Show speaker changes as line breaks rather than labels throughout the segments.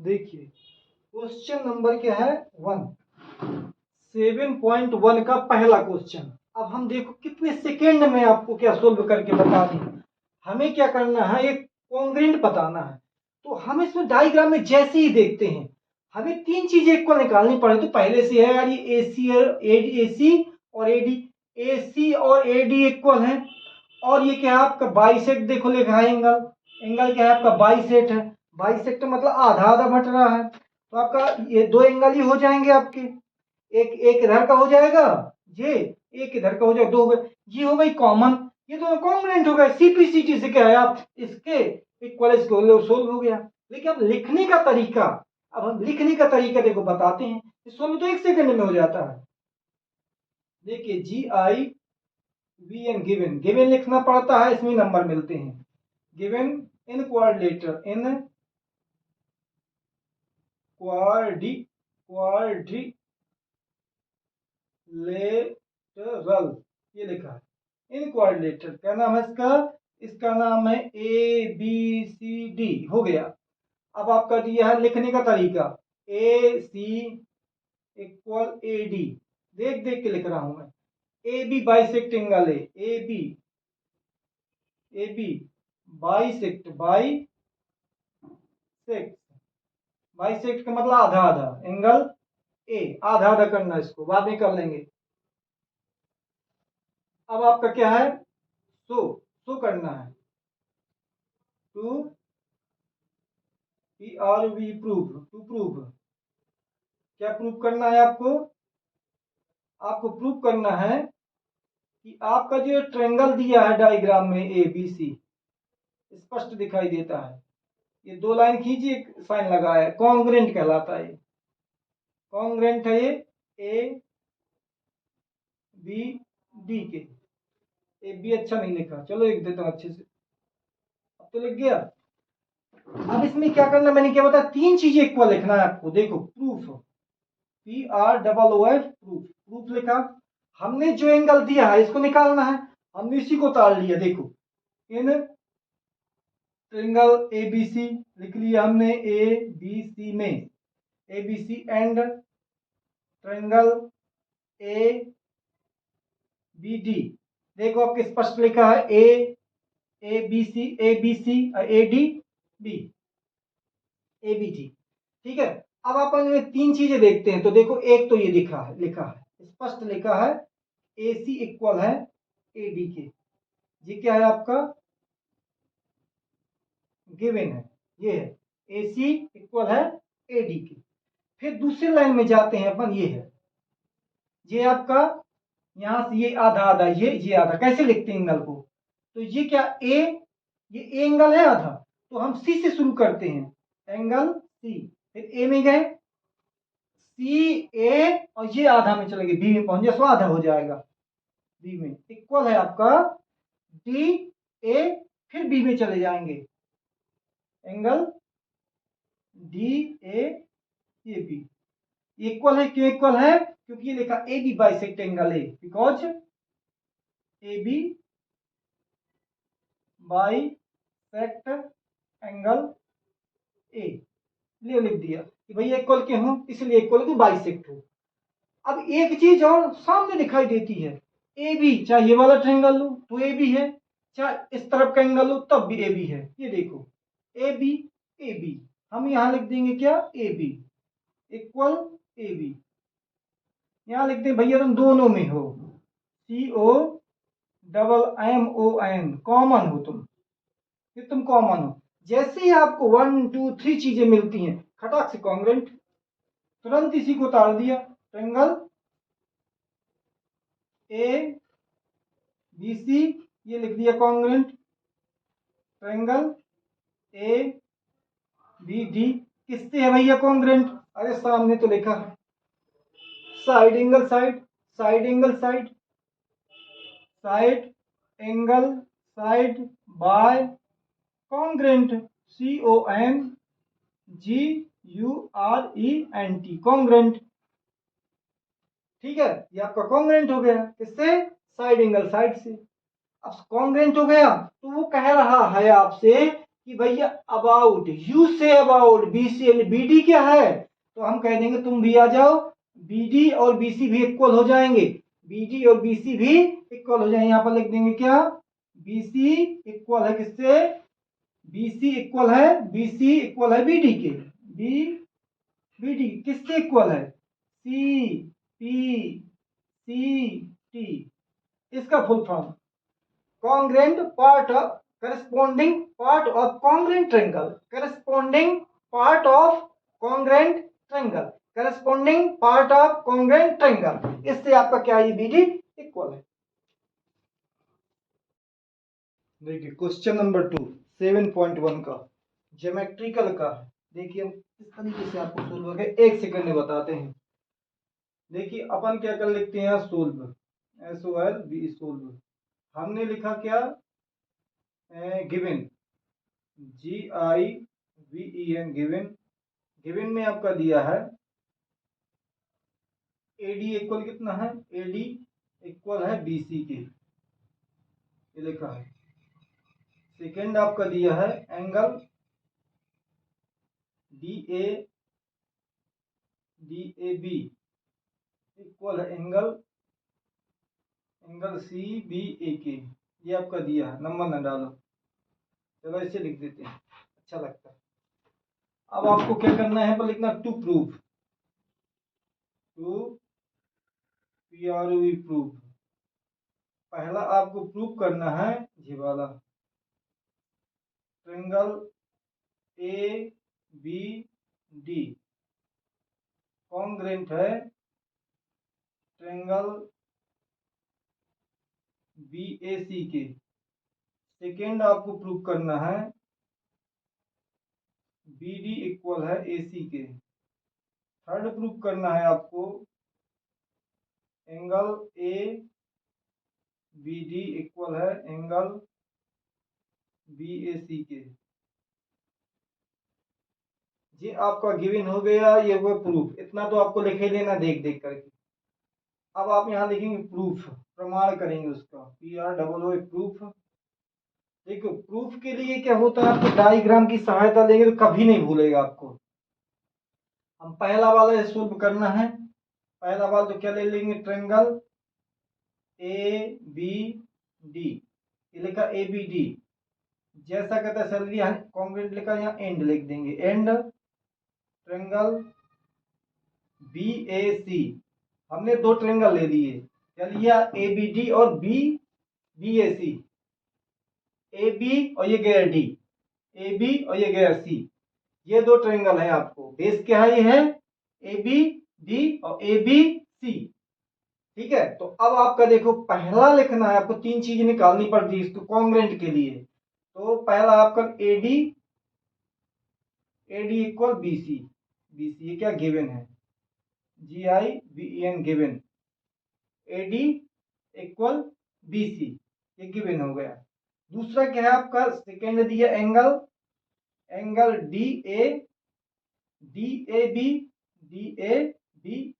देखिए question number क्या है 7.1 का पहला क्वेश्चन। अब हम देखो कितने सेकेंड में आपको क्या सोल्व करके बता दें। हमें क्या करना है, एक कॉन्ग्रेंट बताना है। तो हम इसमें डायग्राम में जैसे ही देखते हैं हमें तीन चीजें इक्वल निकालनी पड़े। तो पहले से है यार ये AC और AD, AC और AD इक्वल है। और ये क्या है आपका बाइसेक्ट, देखो लिखा है एंगल, एंगल क्या है आपका बाइसेक्ट है। बाइसेक्ट मतलब आधा आधा बट रहा है। तो आपका ये दो एंगल ही हो जाएंगे आपके, एक एक इधर का हो जाएगा ये, एक इधर का हो जाएगा, दो हो गए, ये हो गई कॉमन, ये दोनों कॉन्ग्रुएंट हो गए। सीपीसीटी से क्या है आप इसके इक्वल सोल्व हो गया। लेकिन अब लिखने का तरीका, अब हम लिखने का तरीका देखो बताते हैं। सोल्व तो 1 सेकंड में हो जाता है। देखिए GIVN गिवन, गिवन लिखना पड़ता है, इसमें नंबर मिलते हैं। Given in quadrilateral, in quadrilateral ये लिखा है। इन क्वाड्रिलेटरल क्या नाम है इसका, इसका नाम है ABCD हो गया। अब आपका दिया है लिखने का तरीका AC इक्वल AD, देख देख के लिख रहा हूं मैं। AB बाइसेक्ट एंगल है, AB बाइसेक्ट, बाइसेक्ट का मतलब आधा आधा, एंगल A आधा आधा करना, इसको बाद में कर लेंगे। अब आपका क्या है, शो करना है, टू प्रूव। क्या प्रूव करना है आपको, आपको प्रूव करना है कि आपका जो ट्रायंगल दिया है डायग्राम में ABC स्पष्ट दिखाई देता है। ये दो लाइन खींचिए, एक साइन लगाया है, कॉन्ग्रेंट कहलाता है। कॉन्ग्रेंट है ये ABD के। AB अच्छा नहीं लिखा, चलो लिख देता हूं अच्छे से, अब तो लिख गया। अब इसमें क्या करना, मैंने क्या बताया, तीन चीजें इक्वल लिखना है आपको। देखो प्रूफ, PROOF, प्रूफ लिखा। हमने जो एंगल दिया है इसको निकालना है, हमने इसी को ताड़ लिया। देखो इन ट्रायंगल ABC लिख लिया हमने, ABC में ABC एंड ट्रायंगल ABD, देखो आपके स्पष्ट लिखा है ABC ADB ABG, ठीक है। अब अपन तीन चीजें देखते हैं। तो देखो एक तो ये लिखा है स्पष्ट लिखा है AC इक्वल है AD के, ये क्या है आपका गिवन है, ये है AC इक्वल है AD के। फिर दूसरी लाइन में जाते हैं अपन, ये आपका यहां से ये आधा आधा, ये आधा, कैसे लिखते हैं एंगल को, तो ये क्या ये एंगल है आधा, तो हम C से शुरू करते हैं, एंगल C, फिर A में गए CA और ये आधा में चलेंगे, B में पहुंच जाए तो आधा हो जाएगा, B में इक्वल है आपका DA, फिर B में चले जाएंगे, एंगल DAAB इक्वल है। क्यों इक्वल है, क्योंकि ये लिखा AB बाइसेक्ट एंगल है, because AB bisect angle A, लिख दिया कि भैया इक्वल क्यों हो, इसलिए इक्वल की बाइसेक्ट हो। अब एक चीज और सामने दिखाई देती है, AB चाहे ये वाला ट्रायंगल लो तो AB है, चाहे इस तरफ का एंगल लो तब भी AB है। ये देखो AB हम यहां लिख देंगे क्या, AB इक्वल AB, यहां लिख दें भैया तुम दोनों में हो, COMMON, कॉमन हो तुम, ये तुम कॉमन हो। जैसे ही आपको 1 2 3 चीजें मिलती हैं खटाक से कॉन्ग्रेंट, तुरंत इसी को उतार दिया, ट्रायंगल ABC ये लिख दिया कॉन्ग्रेंट, ट्रायंगल ABD किससे है भैया कॉन्ग्रेंट, अरे सामने तो लिखा है side angle side, side angle side, side angle side by congruent, CONGURENT, congruent, ठीक है। ये आपका कॉन्ग्रेंट हो गया, किससे, साइड एंगल साइड से। अब कॉन्ग्रेंट हो गया तो वो कह रहा है आपसे कि भैया about, you say about BC and BD क्या है, तो हम कह देंगे तुम भी आ जाओ, बीडी और बीसी भी इक्वल हो जाएंगे, बीडी और बीसी भी इक्वल हो जाएंगे। यहां पर लिख देंगे क्या, बीसी इक्वल है किससे, बीसी इक्वल है बीडी के, बीडी किससे इक्वल है, सी पी सी टी। इसका full form congruent part of corresponding part of congruent triangle, corresponding part of congruent triangle, corresponding part of congruent triangle. इससे आपका क्या है, बीडी इक्वल है। देखिए क्वेश्चन नंबर 2 7.1 का ज्योमेट्रिकल का, देखिए हम किस तरीके से आपको सोल्व करके 1 सेकंड में बताते हैं। देखिए अपन क्या कर लिखते हैं, सोल्व, SOLV सोल्व। हमने लिखा क्या, गिवन, GIVEN गिवन। गिवन में आपका दिया है AD इक्वल कितना है, AD इक्वल है BC के, ये लिखा है। सेकेंड आपका दिया है एंगल DAB इक्वल है एंगल CBA के, ये आपका दिया है, नंबर ना डालो, चलो ऐसे लिख देते हैं, अच्छा लगता है। अब आपको क्या करना है, पर लिखना टू प्रूफ, प्रूफ। पहला आपको प्रूफ करना है ये वाला, ट्रायंगल ABD कॉन्ग्रेंट है ट्रायंगल BAC के। सेकेंड आपको प्रूफ करना है BD इक्वल है AC के। थर्ड प्रूफ करना है आपको एंगल ABD इक्वल है एंगल BAC के। ये आपका गिवन हो गया, ये हुआ प्रूफ, इतना तो आपको लिख ही लेना देख देख करके। अब आप यहाँ लिखेंगे प्रूफ, प्रमाण करेंगे उसका, PROO प्रूफ। देखो प्रूफ के लिए क्या होता है, आपको डायग्राम की सहायता लेंगे तो कभी नहीं भूलेगा आपको। हम पहला वाला सोल्व करना है, पहला वाला तो क्या ले लेंगे, ट्रायंगल ABD, ये लिखा ABD, जैसा कहता है सैलरी कॉन्ग्रेंट लिखा, यहाँ एंड लिख देंगे, एंड ट्रायंगल BAC। हमने दो ट्रायंगल ले लिए, क्या लिया, ABD और BAC, AB और ये गया D, AB और ये गया C, ये दो ट्रायंगल है। आपको बेस क्या है, ये है ABD और ABC, ठीक है। तो अब आपका देखो पहला लिखना है, आपको तीन चीजें निकालनी पड़ती है इसको कॉन्ग्रेंट के लिए। तो पहला आपका AD इक्वल BC, ये क्या गिवन है, GIVEN given, AD equal BC, ये गिवन हो गया। दूसरा क्या है आपका, सेकेंड दिया एंगल DAB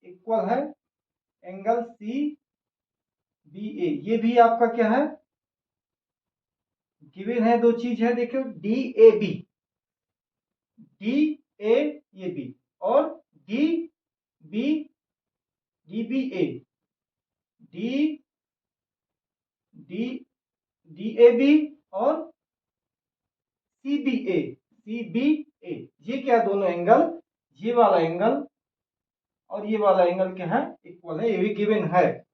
इक्वल है एंगल CBA, ये भी आपका क्या है, गिवन है। दो चीज है देखो, DAB और DBA, DAB और CBA, ये क्या दोनों एंगल, ये वाला एंगल और ये वाला एंगल क्या है, इक्वल है, ये भी गिवन है।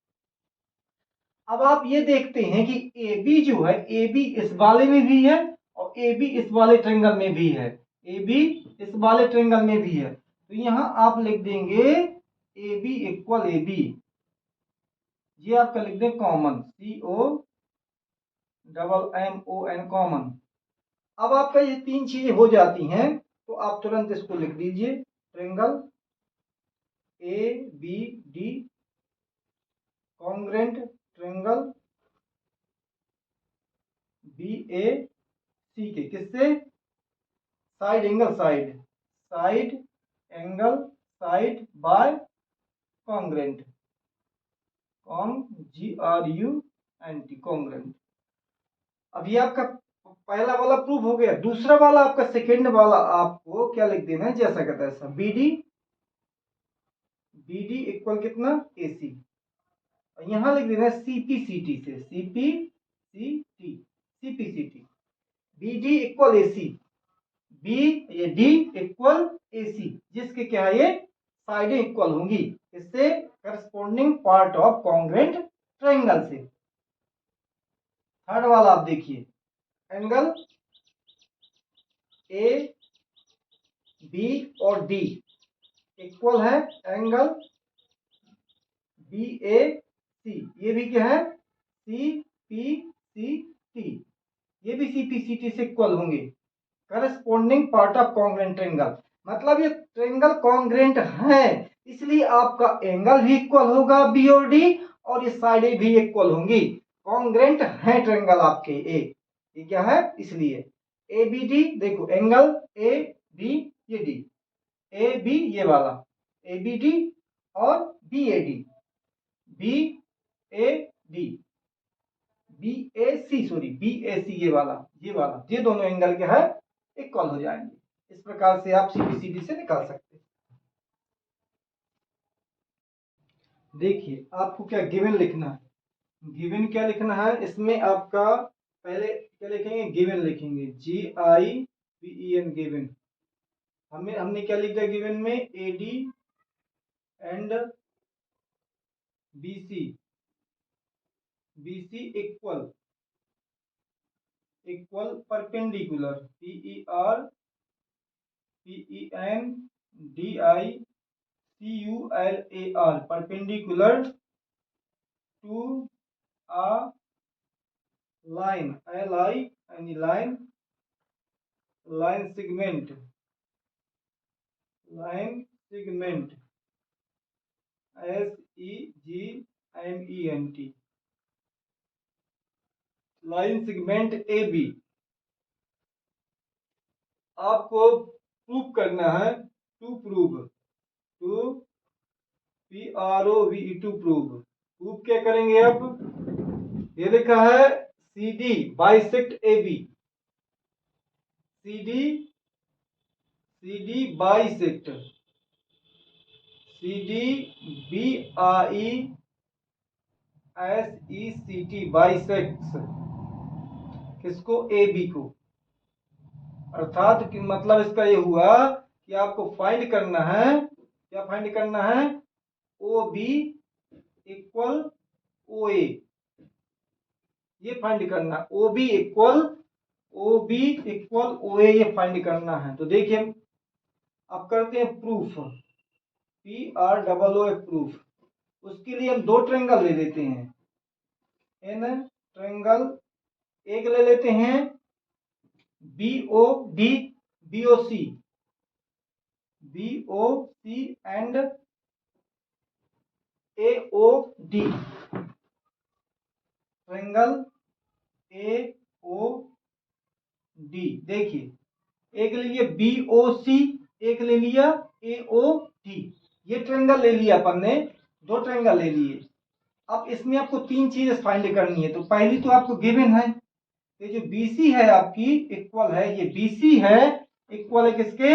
अब आप ये देखते हैं कि AB जो है, AB इस वाले में भी है और AB इस वाले ट्रायंगल में भी है, AB इस वाले ट्रायंगल में भी है। तो यहां आप लिख देंगे AB इक्वल AB, ये आपका लिख दें कॉमन, COMMON कॉमन। अब आपका ये तीन चीजें हो जाती हैं, तो आप तुरंत इसको लिख दीजिए, triangle ABD congruent triangle BAC के, किससे, side angle side by congruent, GRUNT congruent. अब ये आपका पहला वाला प्रूफ हो गया। दूसरा वाला आपका सेकेंड वाला आपको क्या लिख देना है, जैसा कहता है ऐसा, बी डी इक्वल कितना, ए सी। यहां लिख देना है सीपीसीटी से, सीपीसीटी बी डी इक्वल ए सी, बी ये डी इक्वल ए सी, जिसके क्या है ये साइडें इक्वल होंगी, इससे corresponding part of congruent triangle से। थर्ड वाला आप देखिए, एंगल ए बी और डी इक्वल है एंगल बी ए सी, ये भी क्या है सी पी सी टी, ये भी सी पी सी टी से इक्वल होंगे। Corresponding part of congruent triangle, मतलब ये ट्रायंगल कॉन्ग्रुएंट है, इसलिए आपका एंगल भी इक्वल होगा बी और डी, और ये साइडें भी इक्वल होंगी। कॉन्ग्रुएंट है ट्रायंगल आपके ए, ये क्या है, इसलिए ए बी डी, देखो एंगल ए बी ये डी, ए बी ये वाला ए बी डी, और B A D, B A D, B A C, sorry B A C ये वाला, ये दोनों एंगल क्या है, इक्वल हो जाएंगे। इस प्रकार से आप सीपीसीटी से निकाल सकते हैं। देखिए आपको क्या गिवन लिखना है, गिवन क्या लिखना है, इसमें आपका पहले क्या लिखेंगे, गिवन लिखेंगे, G I V E N, given. हमने क्या लिखा है गिवन में, A D and B C equal perpendicular, PERPENDICULAR, perpendicular to a line, line segment SEGMENT, line segment A B. आपको प्रूव करना है, टू प्रूव क्या करेंगे आप, ये लिखा है C D bisect A B, C D bisect, C D B I S E C T, bisects किसको, ए बी को। अर्थात कि मतलब इसका ये हुआ कि आपको फाइंड करना है, क्या फाइंड करना है, ओ बी इक्वल ओ ए, ये फाइंड करना, ओ बी इक्वल ओ ए, ये फाइंड करना है। तो देखिए अब करते हैं प्रूफ, PROO प्रूफ। उसके लिए हम दो ट्रायंगल ले लेते हैं, इन ट्रायंगल एक ले लेते हैं BOD BOC and AOD, triangle AOD। देखिए एक ले लिया BOC, एक ले लिया AOD, ये ट्रायंगल ले लिया अपन ने, दो ट्रायंगल ले लिए। अब इसमें आपको तीन चीजें फाइंड करनी है। तो पहली तो आपको गिवन है, ये जो BC है आपकी इक्वल है, ये BC है इक्वल है किसके,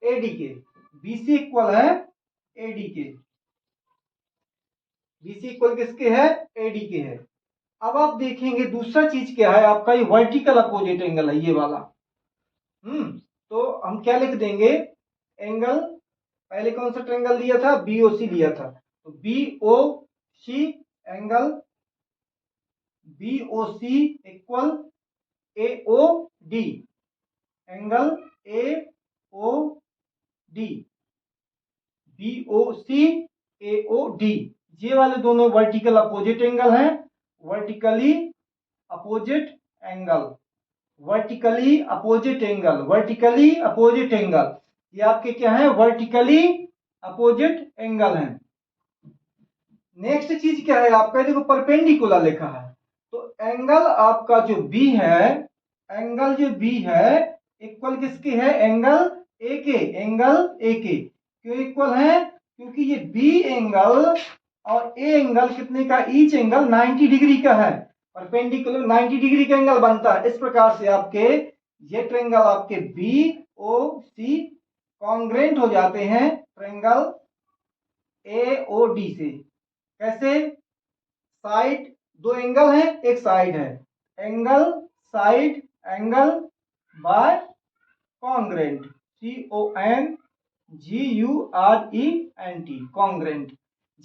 AD के, BC इक्वल है AD के, BC इक्वल किसके है, AD के है। अब आप देखेंगे दूसरा चीज क्या है आपका, ये वर्टिकल अपोजिट एंगल है ये वाला। तो हम क्या लिख देंगे, एंगल पहले कौन सा ट्रायंगल लिया था, BOC लिया था, तो BOC angle BOC equal AOD, angle AOD, BOC AOD, ये वाले दोनों वर्टिकल अपोजिट एंगल हैं, वर्टिकली अपोजिट एंगल, ये आपके क्या है, वर्टिकली अपोजिट एंगल हैं। नेक्स्ट चीज क्या है आपका, देखो परपेंडिकुलर लिखा है, तो एंगल आपका जो B है, इक्वल किसके है, एंगल ए के, क्यों इक्वल है, क्योंकि ये B एंगल और A एंगल कितने का, ईच एंगल 90 डिग्री का है। परपेंडिकुलर 90 डिग्री का एंगल बनता है। इस प्रकार से आपके ये ट्रायंगल आपके बी ओ सी कॉन्ग्रेंट हो जाते हैं ट्रायंगल ए ओ डी से। कैसे? साइड, दो एंगल है, एक साइड है, angle side angle by congruent, CONGURENT, congruent.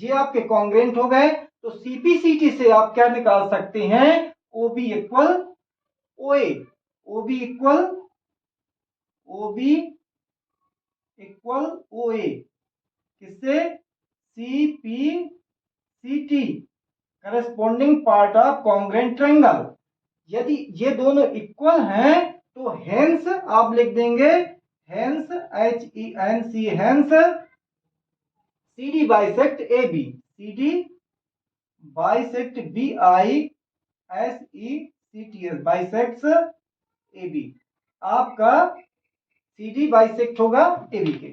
ये आपके कॉन्ग्रेंट हो गए। तो सीपीसीटी से आप क्या निकाल सकते हैं? OB equal OA, OB equal OA किससे? CPCT, corresponding part of congruent triangle. यदि ये दोनों इक्वल हैं तो हेंस आप लिख देंगे, hence HENC, hence CD bisect AB, CD bisect BISECTS, bisects AB। आपका CD बाइसेक्ट होगा AB के।